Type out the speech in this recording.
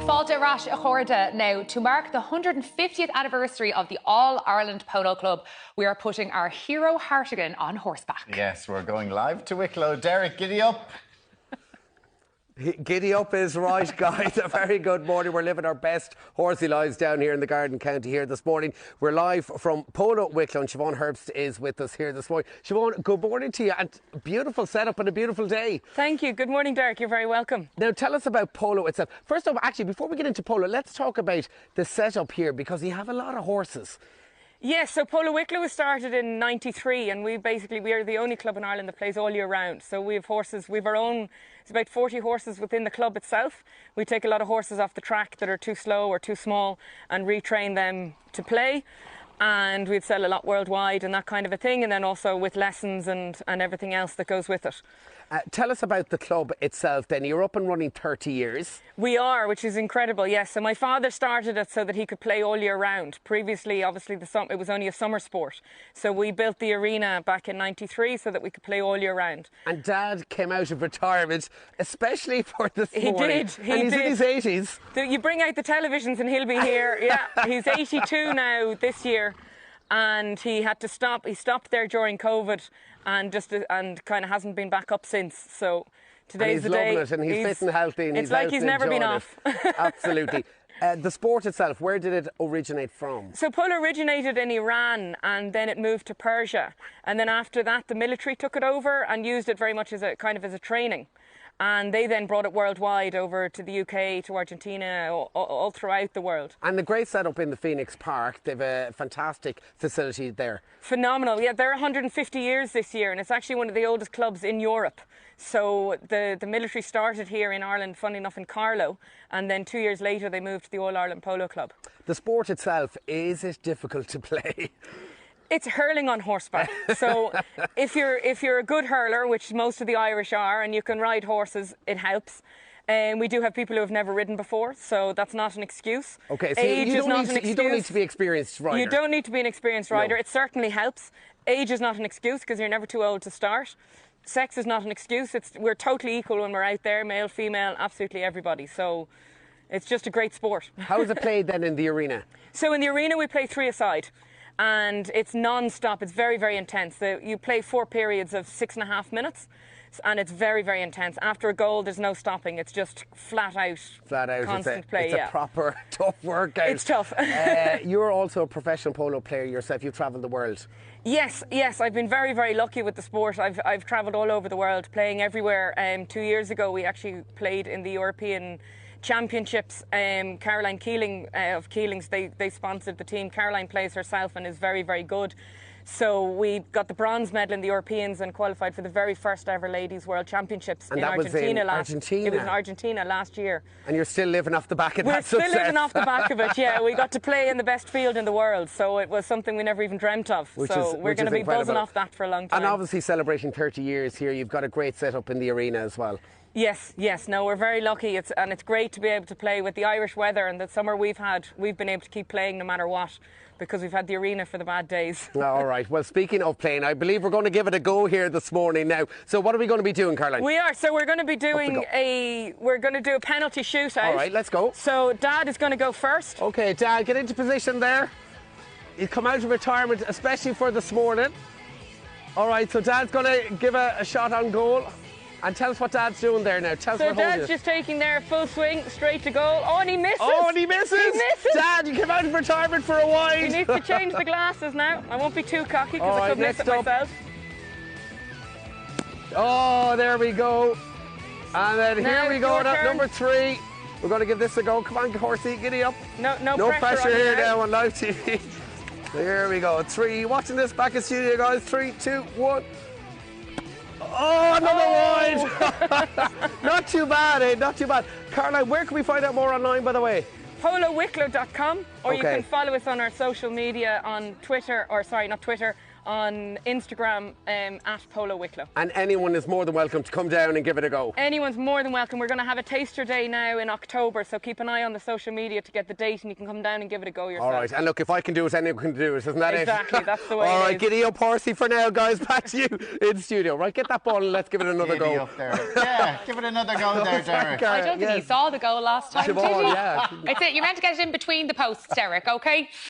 Fáilte Rash a Chorda now. To mark the 150th anniversary of the All-Ireland Polo Club, we are putting our hero Hartigan on horseback. Yes, we're going live to Wicklow. Derek, giddy up. Giddy up is right, guys. A very good morning. We're living our best horsey lives down here in the Garden County here this morning. We're live from Polo Wicklow and Siobhan Herbst is with us here this morning. Siobhan, good morning to you and beautiful setup and a beautiful day. Thank you. Good morning, Derek. You're very welcome. Now tell us about Polo itself. First of all, actually, before we get into Polo, let's talk about the setup here because you have a lot of horses. Yes, so Polo Wicklow was started in '93 and we are the only club in Ireland that plays all year round. So we have horses, we have our own, it's about 40 horses within the club itself. We take a lot of horses off the track that are too slow or too small and retrain them to play. And we'd sell a lot worldwide and that kind of a thing, and then also with lessons and everything else that goes with it. Tell us about the club itself then. You're up and running 30 years. We are, which is incredible, yes. So my father started it so that he could play all year round. Previously, obviously, it was only a summer sport. So we built the arena back in '93 so that we could play all year round. And Dad came out of retirement, especially for this morning. He did. And he's in his 80s. You bring out the televisions and he'll be here. Yeah, he's 82 now this year. And he had to stop. He stopped there during COVID, and kind of hasn't been back up since. So today's the day. He's loving it, and he's fit and healthy. And it's like he's never been off. Absolutely. The sport itself, where did it originate from? So polo originated in Iran, and then it moved to Persia, and then after that, the military took it over and used it very much as a training. And they then brought it worldwide over to the UK, to Argentina, all throughout the world. And the great setup in the Phoenix Park. They've a fantastic facility there. Phenomenal. Yeah, they're 150 years this year, and it's actually one of the oldest clubs in Europe. So the military started here in Ireland, funny enough, in Carlow, and then 2 years later they moved to the All-Ireland Polo Club. The sport itself, is it difficult to play? It's hurling on horseback. So if you're a good hurler, which most of the Irish are, and you can ride horses, it helps. And we do have people who have never ridden before, so that's not an excuse. Okay, so age is not an excuse. You don't need to be an experienced rider. You don't need to be an experienced rider. No. It certainly helps. Age is not an excuse because you're never too old to start. Sex is not an excuse. We're totally equal when we're out there, male, female, absolutely everybody. So it's just a great sport. How is it played then in the arena? So in the arena we play 3-a-side. And it's non-stop. It's very, very intense. You play 4 periods of 6.5 minutes, and it's very, very intense. After a goal, there's no stopping. It's just flat out, constant play. It's a proper tough workout. It's tough. You're also a professional polo player yourself. You've travelled the world. Yes. I've been very, very lucky with the sport. I've travelled all over the world, playing everywhere. 2 years ago, we actually played in the European Championships. Caroline Keeling of Keelings, they sponsored the team. Caroline plays herself and is very, very good. So we got the bronze medal in the Europeans and qualified for the very first ever Ladies World Championships in Argentina. It was in Argentina last year. And you're still living off the back of that success. We're still living off the back of it, yeah. We got to play in the best field in the world, so it was something we never even dreamt of. We're going to be buzzing off that for a long time. And obviously celebrating 30 years here, you've got a great setup in the arena as well. Yes. No, we're very lucky. It's great to be able to play with the Irish weather, and the summer we've been able to keep playing no matter what, because we've had the arena for the bad days. All right. Well, speaking of playing, I believe we're going to give it a go here this morning now. So what are we going to be doing, Caroline? We are. So we're going to be doing we're going to do a penalty shootout. All right, let's go. So Dad is going to go first. Okay, Dad, get into position there. He's come out of retirement, especially for this morning. All right, so Dad's going to give a shot on goal. And tell us what Dad's doing there now. Tell us so Dad's just taking there full swing, straight to goal. Oh, and he misses! Oh, and he misses! He misses! Dad, you came out of retirement for a while. He needs to change the glasses now. I won't be too cocky because I could miss it myself. Oh, there we go. And then here we go, number 3. We're going to give this a go. Come on, horsey, giddy up. No pressure here now on live TV. There we go. 3. Watching this back in studio, guys. 3, 2, 1. Oh, another wide! Not too bad, eh? Not too bad. Caroline, where can we find out more online, by the way? PoloWicklow.com, or you can follow us on our social media on Twitter, or sorry, not Twitter, on Instagram at Polo Wicklow. And anyone is more than welcome to come down and give it a go. Anyone's more than welcome. We're going to have a taster day now in October, so keep an eye on the social media to get the date, and you can come down and give it a go yourself. All right, and look, if I can do it, anyone can do it, isn't that Exactly, it? that's the way All it right, is. giddy up, horsey, for now, guys. Back to you in studio. Right, get that ball and let's give it another Giddy go. up there. Yeah, give it another go there, Derek. I don't think he saw the goal last time, did Siobhan, he? yeah. It's it. You're meant to get it in between the posts, Derek, OK?